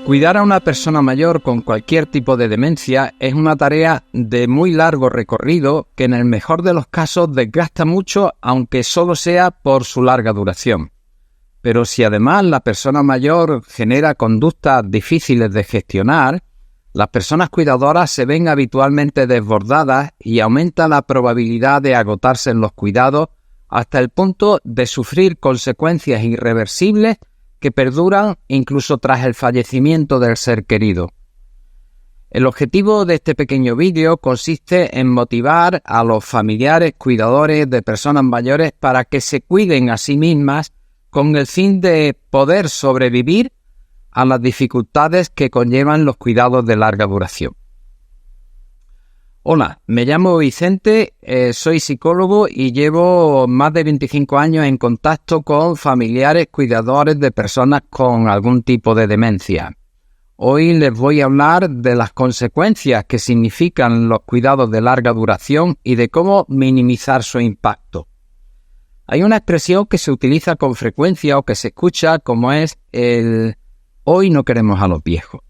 Cuidar a una persona mayor con cualquier tipo de demencia es una tarea de muy largo recorrido que en el mejor de los casos desgasta mucho, aunque solo sea por su larga duración. Pero si además la persona mayor genera conductas difíciles de gestionar, las personas cuidadoras se ven habitualmente desbordadas y aumenta la probabilidad de agotarse en los cuidados hasta el punto de sufrir consecuencias irreversibles que perduran incluso tras el fallecimiento del ser querido. El objetivo de este pequeño vídeo consiste en motivar a los familiares cuidadores de personas mayores para que se cuiden a sí mismas con el fin de poder sobrevivir a las dificultades que conllevan los cuidados de larga duración. Hola, me llamo Vicente, soy psicólogo y llevo más de 25 años en contacto con familiares cuidadores de personas con algún tipo de demencia. Hoy les voy a hablar de las consecuencias que significan los cuidados de larga duración y de cómo minimizar su impacto. Hay una expresión que se utiliza con frecuencia o que se escucha como es el «hoy no queremos a los viejos».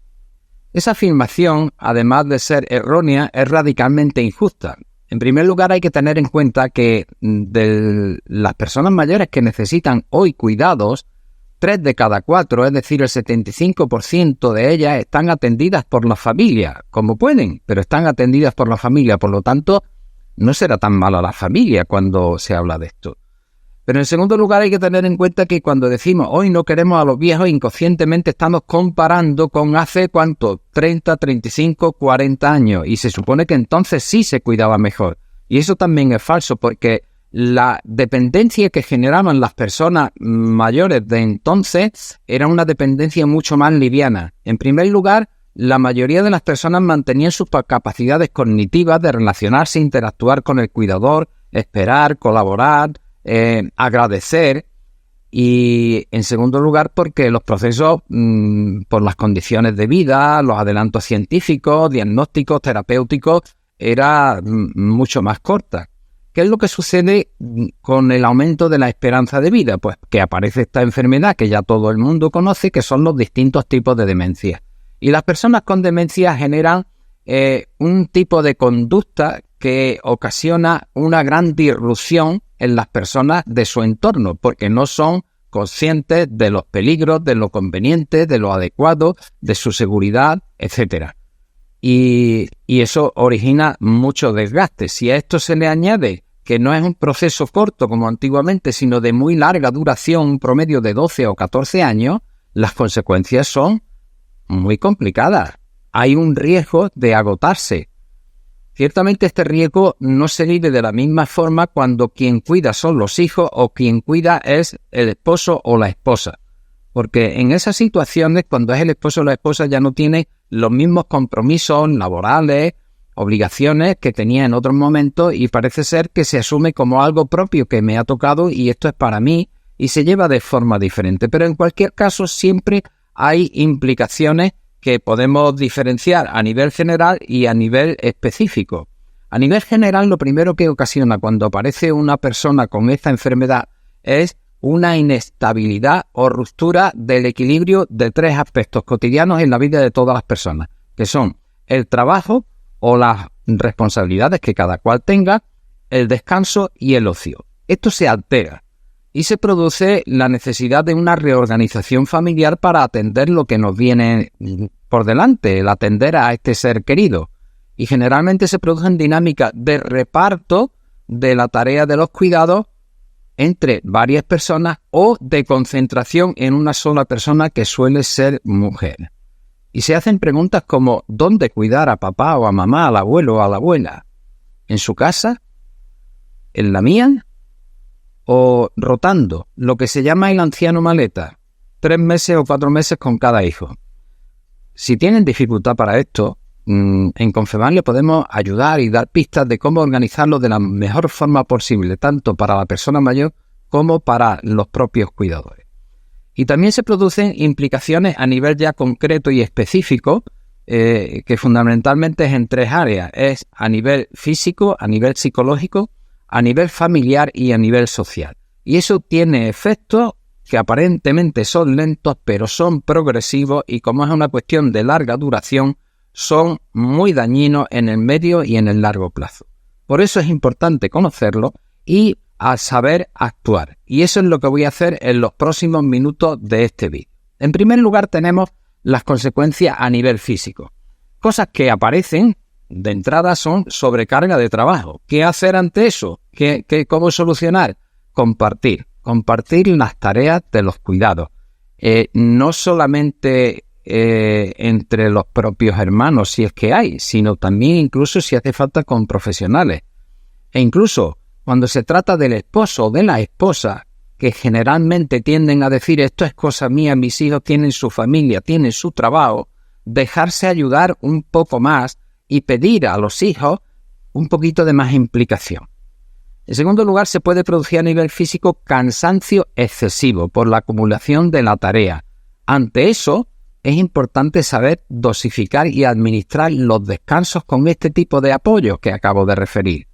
Esa afirmación, además de ser errónea, es radicalmente injusta. En primer lugar, hay que tener en cuenta que de las personas mayores que necesitan hoy cuidados, 3 de cada 4, es decir, el 75% de ellas están atendidas por la familia, como pueden, pero están atendidas por la familia. Por lo tanto, no será tan mala la familia cuando se habla de esto. Pero en segundo lugar hay que tener en cuenta que cuando decimos hoy no queremos a los viejos, inconscientemente estamos comparando con hace ¿cuánto? 30, 35, 40 años. Y se supone que entonces sí se cuidaba mejor. Y eso también es falso porque la dependencia que generaban las personas mayores de entonces era una dependencia mucho más liviana. En primer lugar, la mayoría de las personas mantenían sus capacidades cognitivas de relacionarse, interactuar con el cuidador, esperar, colaborar, agradecer, y en segundo lugar porque los procesos por las condiciones de vida, los adelantos científicos, diagnósticos, terapéuticos eran mucho más cortas. ¿Qué es lo que sucede con el aumento de la esperanza de vida? Pues que aparece esta enfermedad que ya todo el mundo conoce, que son los distintos tipos de demencia. Y las personas con demencia generan un tipo de conducta que ocasiona una gran disrupción en las personas de su entorno, porque no son conscientes de los peligros, de lo conveniente, de lo adecuado, de su seguridad, etcétera. Y eso origina mucho desgaste. Si a esto se le añade que no es un proceso corto como antiguamente, sino de muy larga duración, un promedio de 12 o 14 años, las consecuencias son muy complicadas. Hay un riesgo de agotarse. Ciertamente este riesgo no se vive de la misma forma cuando quien cuida son los hijos o quien cuida es el esposo o la esposa. Porque en esas situaciones, cuando es el esposo o la esposa, ya no tiene los mismos compromisos laborales, obligaciones que tenía en otros momentos, y parece ser que se asume como algo propio que me ha tocado y esto es para mí, y se lleva de forma diferente. Pero en cualquier caso siempre hay implicaciones que podemos diferenciar a nivel general y a nivel específico. A nivel general, lo primero que ocasiona cuando aparece una persona con esta enfermedad es una inestabilidad o ruptura del equilibrio de 3 aspectos cotidianos en la vida de todas las personas, que son el trabajo o las responsabilidades que cada cual tenga, el descanso y el ocio. Esto se altera y se produce la necesidad de una reorganización familiar para atender lo que nos viene por delante, el atender a este ser querido. Y generalmente se producen dinámicas de reparto de la tarea de los cuidados entre varias personas o de concentración en una sola persona que suele ser mujer. Y se hacen preguntas como ¿dónde cuidar a papá o a mamá, al abuelo o a la abuela? ¿En su casa? ¿En la mía? O rotando, lo que se llama el anciano maleta, 3 meses o 4 meses con cada hijo. Si tienen dificultad para esto, en Confeban le podemos ayudar y dar pistas de cómo organizarlo de la mejor forma posible, tanto para la persona mayor como para los propios cuidadores. Y también se producen implicaciones a nivel ya concreto y específico, que fundamentalmente es en 3 áreas. Es a nivel físico, a nivel psicológico, a nivel familiar y a nivel social. Y eso tiene efectos que aparentemente son lentos, pero son progresivos y como es una cuestión de larga duración, son muy dañinos en el medio y en el largo plazo. Por eso es importante conocerlo y a saber actuar. Y eso es lo que voy a hacer en los próximos minutos de este vídeo. En primer lugar tenemos las consecuencias a nivel físico. Cosas que aparecen de entrada son sobrecarga de trabajo. ¿Qué hacer ante eso? ¿Cómo solucionar? Compartir las tareas de los cuidados. No solamente entre los propios hermanos, si es que hay, sino también incluso si hace falta con profesionales. E incluso cuando se trata del esposo o de la esposa, que generalmente tienden a decir esto es cosa mía, mis hijos tienen su familia, tienen su trabajo, dejarse ayudar un poco más y pedir a los hijos un poquito de más implicación. En segundo lugar, se puede producir a nivel físico cansancio excesivo por la acumulación de la tarea. Ante eso, es importante saber dosificar y administrar los descansos con este tipo de apoyo que acabo de referir.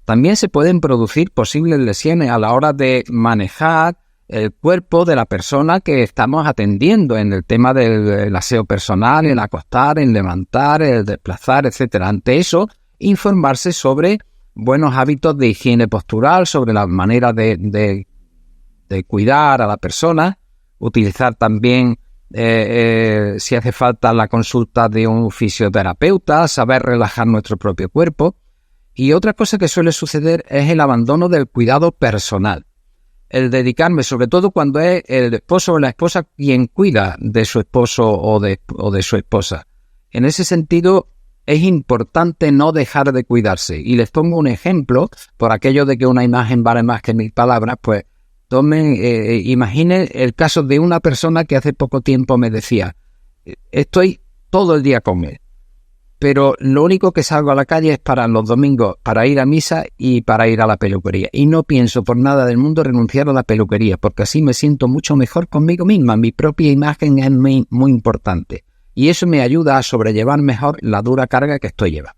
También se pueden producir posibles lesiones a la hora de manejar el cuerpo de la persona que estamos atendiendo en el tema del aseo personal, el acostar, el levantar, el desplazar, etc. Ante eso, informarse sobre buenos hábitos de higiene postural, sobre la manera de cuidar a la persona, utilizar también, si hace falta, la consulta de un fisioterapeuta, saber relajar nuestro propio cuerpo. Y otra cosa que suele suceder es el abandono del cuidado personal. El dedicarme, sobre todo cuando es el esposo o la esposa quien cuida de su esposo o de su esposa. En ese sentido, es importante no dejar de cuidarse. Y les pongo un ejemplo, por aquello de que una imagen vale más que 1000 palabras, pues imaginen el caso de una persona que hace poco tiempo me decía, estoy todo el día con él, pero lo único que salgo a la calle es para los domingos, para ir a misa y para ir a la peluquería. Y no pienso por nada del mundo renunciar a la peluquería, porque así me siento mucho mejor conmigo misma. Mi propia imagen es muy importante. Y eso me ayuda a sobrellevar mejor la dura carga que estoy llevando.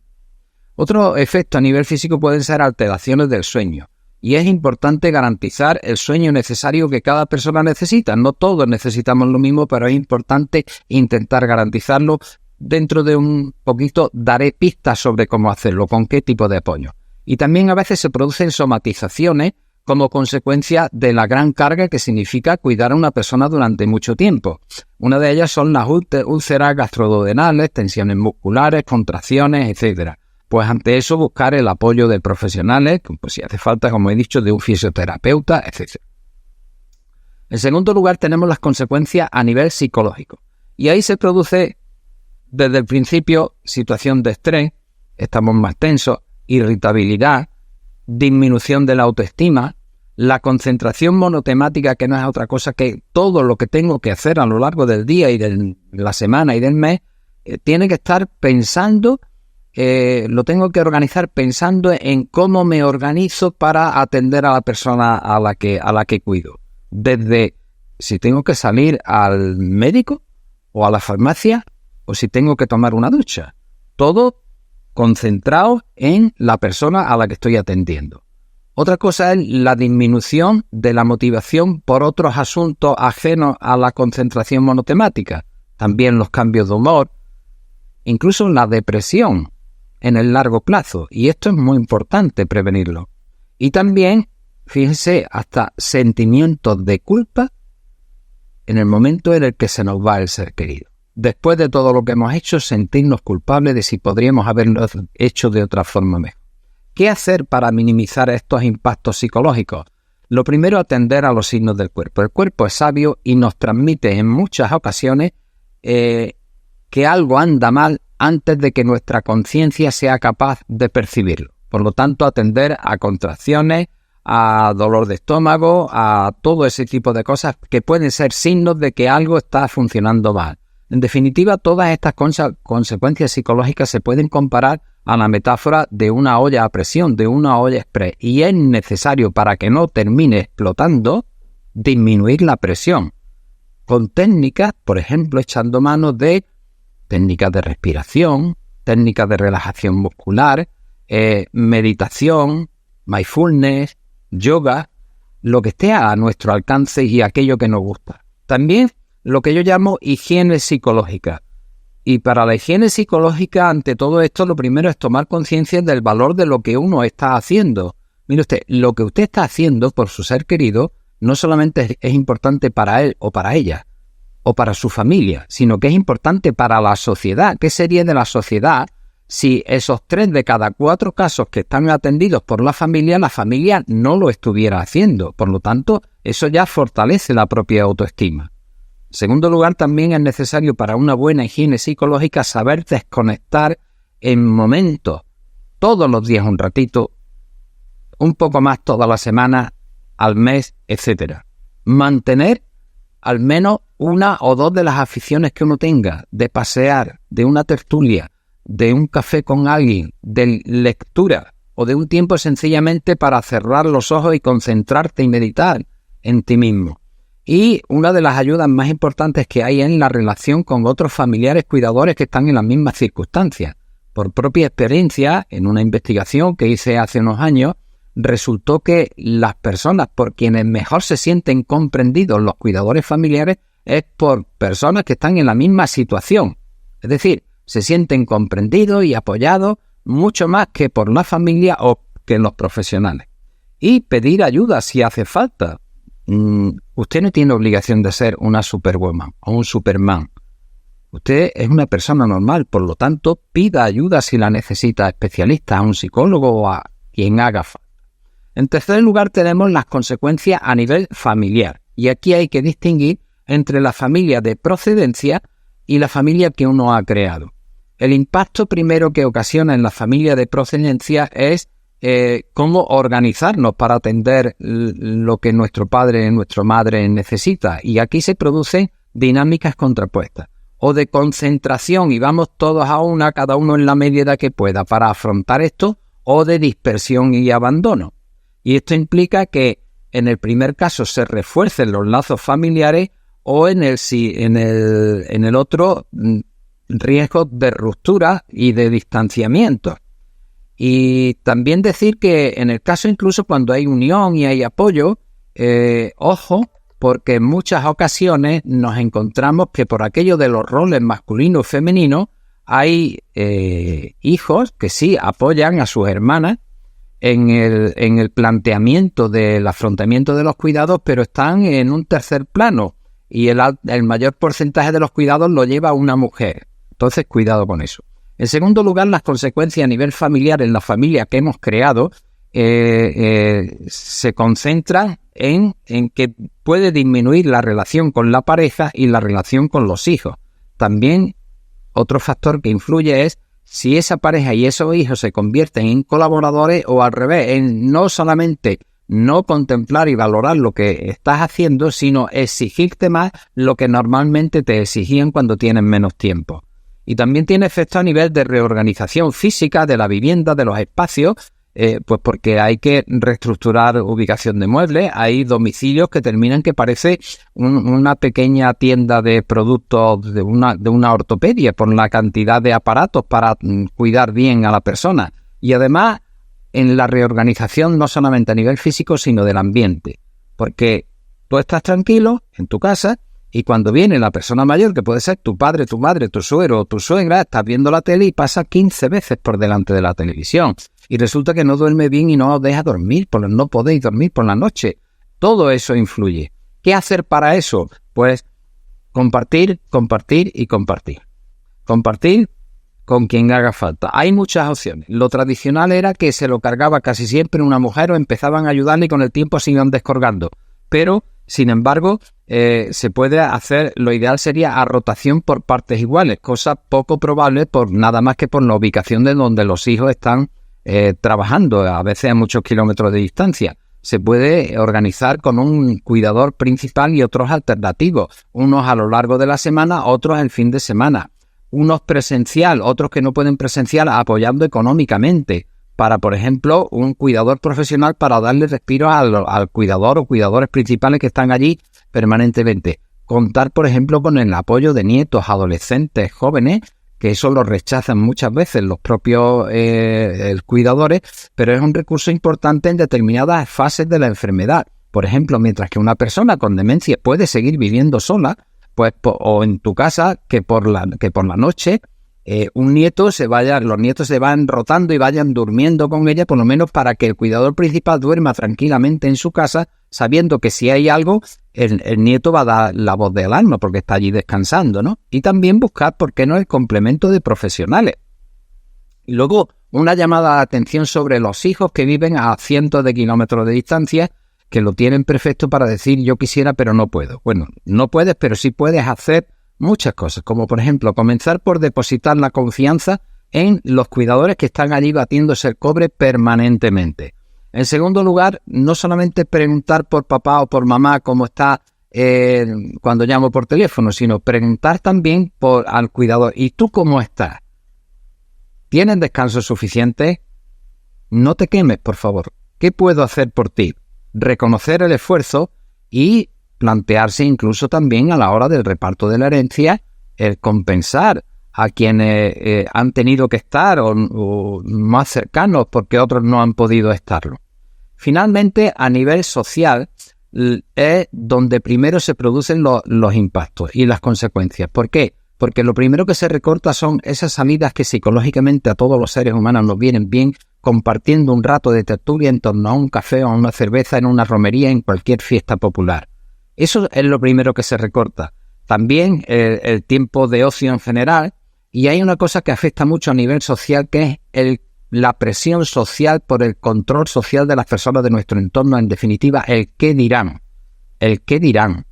Otro efecto a nivel físico pueden ser alteraciones del sueño. Y es importante garantizar el sueño necesario que cada persona necesita. No todos necesitamos lo mismo, pero es importante intentar garantizarlo. Dentro de un poquito daré pistas sobre cómo hacerlo, con qué tipo de apoyo. Y también a veces se producen somatizaciones como consecuencia de la gran carga que significa cuidar a una persona durante mucho tiempo. Una de ellas son las úlceras gastroduodenales, tensiones musculares, contracciones, etc. Pues ante eso buscar el apoyo de profesionales, pues si hace falta, como he dicho, de un fisioterapeuta, etc. En segundo lugar tenemos las consecuencias a nivel psicológico. Y ahí se produce desde el principio situación de estrés, estamos más tensos, irritabilidad, disminución de la autoestima, la concentración monotemática, que no es otra cosa que todo lo que tengo que hacer a lo largo del día y de la semana y del mes, tiene que estar pensando, lo tengo que organizar pensando en cómo me organizo para atender a la persona a la que cuido. Desde si tengo que salir al médico o a la farmacia, o si tengo que tomar una ducha. Todo concentrado en la persona a la que estoy atendiendo. Otra cosa es la disminución de la motivación por otros asuntos ajenos a la concentración monotemática. También los cambios de humor, incluso la depresión en el largo plazo. Y esto es muy importante prevenirlo. Y también, fíjense, hasta sentimientos de culpa en el momento en el que se nos va el ser querido. Después de todo lo que hemos hecho, sentirnos culpables de si podríamos haberlo hecho de otra forma mejor. ¿Qué hacer para minimizar estos impactos psicológicos? Lo primero, atender a los signos del cuerpo. El cuerpo es sabio y nos transmite en muchas ocasiones que algo anda mal antes de que nuestra conciencia sea capaz de percibirlo. Por lo tanto, atender a contracciones, a dolor de estómago, a todo ese tipo de cosas que pueden ser signos de que algo está funcionando mal. En definitiva, todas estas consecuencias psicológicas se pueden comparar a la metáfora de una olla a presión, de una olla express, y es necesario, para que no termine explotando, disminuir la presión con técnicas, por ejemplo, echando mano de técnicas de respiración, técnicas de relajación muscular, meditación, mindfulness, yoga, lo que esté a nuestro alcance y aquello que nos gusta. También lo que yo llamo higiene psicológica. Y para la higiene psicológica, ante todo esto, lo primero es tomar conciencia del valor de lo que uno está haciendo. Mire usted, lo que usted está haciendo por su ser querido no solamente es importante para él o para ella, o para su familia, sino que es importante para la sociedad. ¿Qué sería de la sociedad si esos 3 de cada 4 casos que están atendidos por la familia no lo estuviera haciendo? Por lo tanto, eso ya fortalece la propia autoestima. En segundo lugar, también es necesario para una buena higiene psicológica saber desconectar en momentos, todos los días un ratito, un poco más toda la semana, al mes, etcétera. Mantener al menos 1 o 2 de las aficiones que uno tenga, de pasear, de una tertulia, de un café con alguien, de lectura o de un tiempo sencillamente para cerrar los ojos y concentrarte y meditar en ti mismo. Y una de las ayudas más importantes que hay es la relación con otros familiares cuidadores que están en las mismas circunstancias. Por propia experiencia, en una investigación que hice hace unos años, resultó que las personas por quienes mejor se sienten comprendidos los cuidadores familiares es por personas que están en la misma situación. Es decir, se sienten comprendidos y apoyados mucho más que por la familia o que los profesionales. Y pedir ayuda si hace falta. Usted no tiene obligación de ser una superwoman o un superman. Usted es una persona normal, por lo tanto, pida ayuda si la necesita a especialistas, a un psicólogo o a quien haga falta. En tercer lugar, tenemos las consecuencias a nivel familiar. Y aquí hay que distinguir entre la familia de procedencia y la familia que uno ha creado. El impacto primero que ocasiona en la familia de procedencia es cómo organizarnos para atender lo que nuestro padre, nuestra madre necesita. Y aquí se producen dinámicas contrapuestas. O de concentración y vamos todos a una, cada uno en la medida que pueda para afrontar esto, o de dispersión y abandono. Y esto implica que en el primer caso se refuercen los lazos familiares o en el otro riesgos de ruptura y de distanciamiento. Y también decir que en el caso incluso cuando hay unión y hay apoyo, ojo, porque en muchas ocasiones nos encontramos que por aquello de los roles masculino y femenino hay hijos que sí apoyan a sus hermanas en el planteamiento del afrontamiento de los cuidados, pero están en un tercer plano y el mayor porcentaje de los cuidados lo lleva una mujer. Entonces, cuidado con eso. En segundo lugar, las consecuencias a nivel familiar en la familia que hemos creado se concentran en que puede disminuir la relación con la pareja y la relación con los hijos. También otro factor que influye es si esa pareja y esos hijos se convierten en colaboradores o al revés, en no solamente no contemplar y valorar lo que estás haciendo, sino exigirte más lo que normalmente te exigían cuando tienes menos tiempo. Y también tiene efecto a nivel de reorganización física de la vivienda, de los espacios, pues porque hay que reestructurar ubicación de muebles, hay domicilios que terminan que parece una pequeña tienda de productos de una ortopedia por la cantidad de aparatos para cuidar bien a la persona. Y además en la reorganización no solamente a nivel físico sino del ambiente, porque tú estás tranquilo en tu casa y cuando viene la persona mayor, que puede ser tu padre, tu madre, tu suegro o tu suegra, estás viendo la tele y pasa 15 veces por delante de la televisión. Y resulta que no duerme bien y no os deja dormir, no podéis dormir por la noche. Todo eso influye. ¿Qué hacer para eso? Pues compartir, compartir y compartir. Compartir con quien haga falta. Hay muchas opciones. Lo tradicional era que se lo cargaba casi siempre una mujer o empezaban a ayudarle y con el tiempo se iban descolgando. Pero, sin embargo, se puede hacer, lo ideal sería a rotación por partes iguales, cosa poco probable por nada más que por la ubicación de donde los hijos están trabajando, a veces a muchos kilómetros de distancia. Se puede organizar con un cuidador principal y otros alternativos, unos a lo largo de la semana, otros el fin de semana, unos presencial, otros que no pueden presencial, apoyando económicamente para, por ejemplo, un cuidador profesional para darle respiro al cuidador o cuidadores principales que están allí permanentemente. Contar, por ejemplo, con el apoyo de nietos, adolescentes, jóvenes, que eso lo rechazan muchas veces los propios cuidadores, pero es un recurso importante en determinadas fases de la enfermedad, Por ejemplo, mientras que una persona con demencia puede seguir viviendo sola, pues o en tu casa, que por la noche los nietos se van rotando y vayan durmiendo con ella, por lo menos para que el cuidador principal duerma tranquilamente en su casa, sabiendo que si hay algo, el nieto va a dar la voz de alarma porque está allí descansando, ¿no? Y también buscar, ¿por qué no?, el complemento de profesionales. Y luego, una llamada de atención sobre los hijos que viven a cientos de kilómetros de distancia, que lo tienen perfecto para decir yo quisiera pero no puedo. Bueno, no puedes, pero sí puedes hacer muchas cosas, como por ejemplo comenzar por depositar la confianza en los cuidadores que están allí batiéndose el cobre permanentemente. En segundo lugar, no solamente preguntar por papá o por mamá cómo está cuando llamo por teléfono, sino preguntar también al cuidador, ¿y tú cómo estás? ¿Tienes descanso suficiente? No te quemes, por favor. ¿Qué puedo hacer por ti? Reconocer el esfuerzo y plantearse incluso también a la hora del reparto de la herencia el compensar a quienes han tenido que estar o más cercanos porque otros no han podido estarlo. Finalmente, a nivel social es donde primero se producen los impactos y las consecuencias. ¿Por qué? Porque lo primero que se recorta son esas salidas que psicológicamente a todos los seres humanos nos vienen bien, compartiendo un rato de tertulia en torno a un café o a una cerveza en una romería, en cualquier fiesta popular. Eso es lo primero que se recorta. También el tiempo de ocio en general, y hay una cosa que afecta mucho a nivel social, que es la presión social por el control social de las personas de nuestro entorno, en definitiva, el qué dirán. El qué dirán.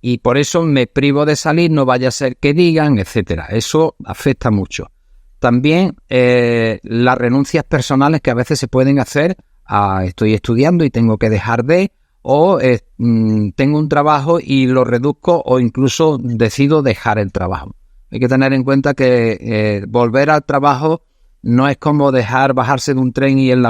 Y por eso me privo de salir, no vaya a ser que digan, etcétera. Eso afecta mucho. También las renuncias personales que a veces se pueden hacer a estoy estudiando y tengo que dejar de, o tengo un trabajo y lo reduzco o incluso decido dejar el trabajo. Hay que tener en cuenta que volver al trabajo no es como bajarse de un tren y el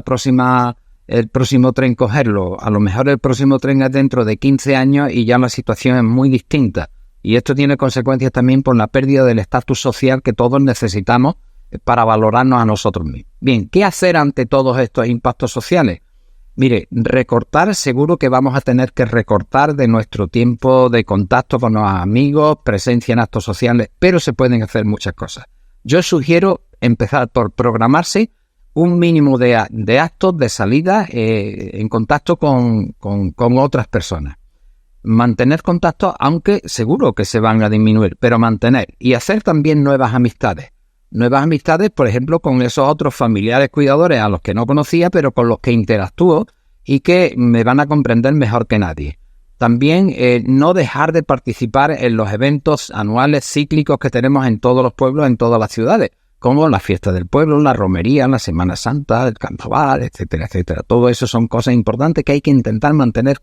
próximo tren cogerlo. A lo mejor el próximo tren es dentro de 15 años y ya la situación es muy distinta. Y esto tiene consecuencias también por la pérdida del estatus social que todos necesitamos para valorarnos a nosotros mismos. Bien, ¿qué hacer ante todos estos impactos sociales? Mire, recortar, seguro que vamos a tener que recortar de nuestro tiempo de contacto con los amigos, presencia en actos sociales, pero se pueden hacer muchas cosas. Yo sugiero empezar por programarse un mínimo de actos de salida en contacto con otras personas. Mantener contacto, aunque seguro que se van a disminuir, pero mantener. Y hacer también nuevas amistades. Nuevas amistades, por ejemplo, con esos otros familiares cuidadores a los que no conocía, pero con los que interactúo y que me van a comprender mejor que nadie. También no dejar de participar en los eventos anuales cíclicos que tenemos en todos los pueblos, en todas las ciudades, como la fiesta del pueblo, la romería, la Semana Santa, el carnaval, etcétera, etcétera. Todo eso son cosas importantes que hay que intentar mantener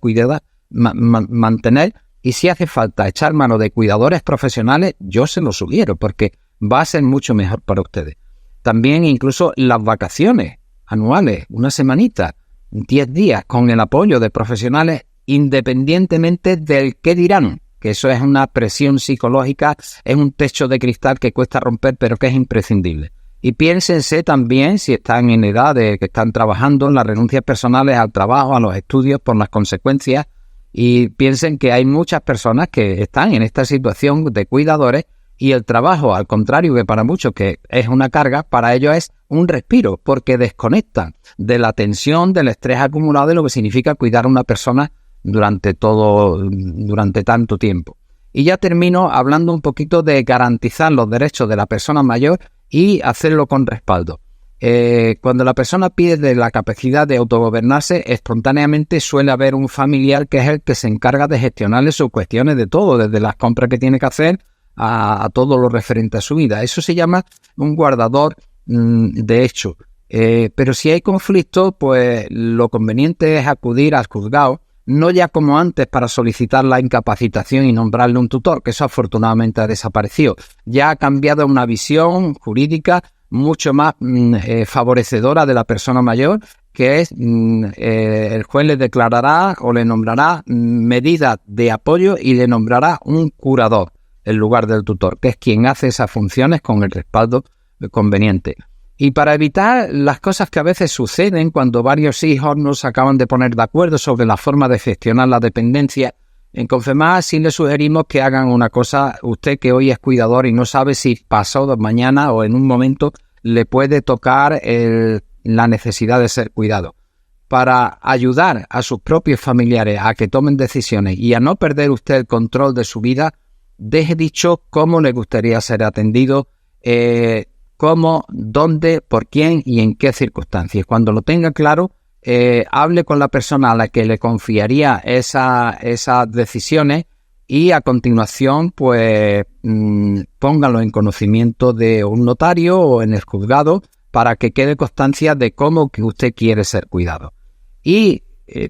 mantener, y si hace falta echar mano de cuidadores profesionales, yo se lo sugiero, porque va a ser mucho mejor para ustedes. También incluso las vacaciones anuales, una semanita, 10 días, con el apoyo de profesionales, independientemente del qué dirán, que eso es una presión psicológica, es un techo de cristal que cuesta romper, pero que es imprescindible. Y piénsense también, si están en edad de que están trabajando, en las renuncias personales al trabajo, a los estudios, por las consecuencias, y piensen que hay muchas personas que están en esta situación de cuidadores y el trabajo, al contrario que para muchos que es una carga, para ellos es un respiro, porque desconectan de la tensión, del estrés acumulado, de lo que significa cuidar a una persona durante tanto tiempo. Y ya termino hablando un poquito de garantizar los derechos de la persona mayor y hacerlo con respaldo. Cuando la persona pierde la capacidad de autogobernarse, espontáneamente suele haber un familiar que es el que se encarga de gestionarle sus cuestiones de todo, desde las compras que tiene que hacer a todo lo referente a su vida. Eso se llama un guardador de hecho. Pero si hay conflicto, pues lo conveniente es acudir al juzgado, no ya como antes para solicitar la incapacitación y nombrarle un tutor, que eso afortunadamente ha desaparecido. Ya ha cambiado a una visión jurídica mucho más favorecedora de la persona mayor, que es el juez le declarará o le nombrará medidas de apoyo y le nombrará un curador en lugar del tutor, que es quien hace esas funciones con el respaldo conveniente. Y para evitar las cosas que a veces suceden cuando varios hijos no se acaban de poner de acuerdo sobre la forma de gestionar la dependencia, en Confemás sí le sugerimos que hagan una cosa. Usted que hoy es cuidador y no sabe si pasado mañana o en un momento le puede tocar la necesidad de ser cuidado. Para ayudar a sus propios familiares a que tomen decisiones y a no perder usted el control de su vida, deje dicho cómo le gustaría ser atendido, cómo, dónde, por quién y en qué circunstancias. Cuando lo tenga claro, hable con la persona a la que le confiaría esas decisiones y a continuación pues póngalo en conocimiento de un notario o en el juzgado para que quede constancia de cómo que usted quiere ser cuidado. Y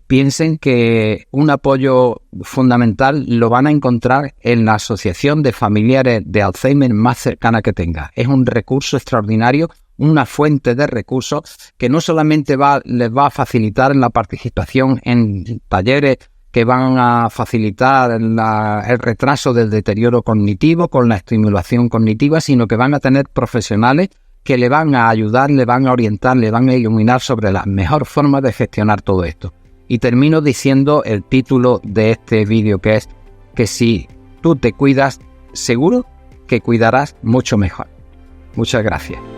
piensen que un apoyo fundamental lo van a encontrar en la asociación de familiares de Alzheimer más cercana que tenga. Es un recurso extraordinario, una fuente de recursos que no solamente les va a facilitar la participación en talleres que van a facilitar el retraso del deterioro cognitivo con la estimulación cognitiva, sino que van a tener profesionales que le van a ayudar, le van a orientar, le van a iluminar sobre la mejor forma de gestionar todo esto. Y termino diciendo el título de este vídeo, que es que si tú te cuidas, seguro que cuidarás mucho mejor. Muchas gracias.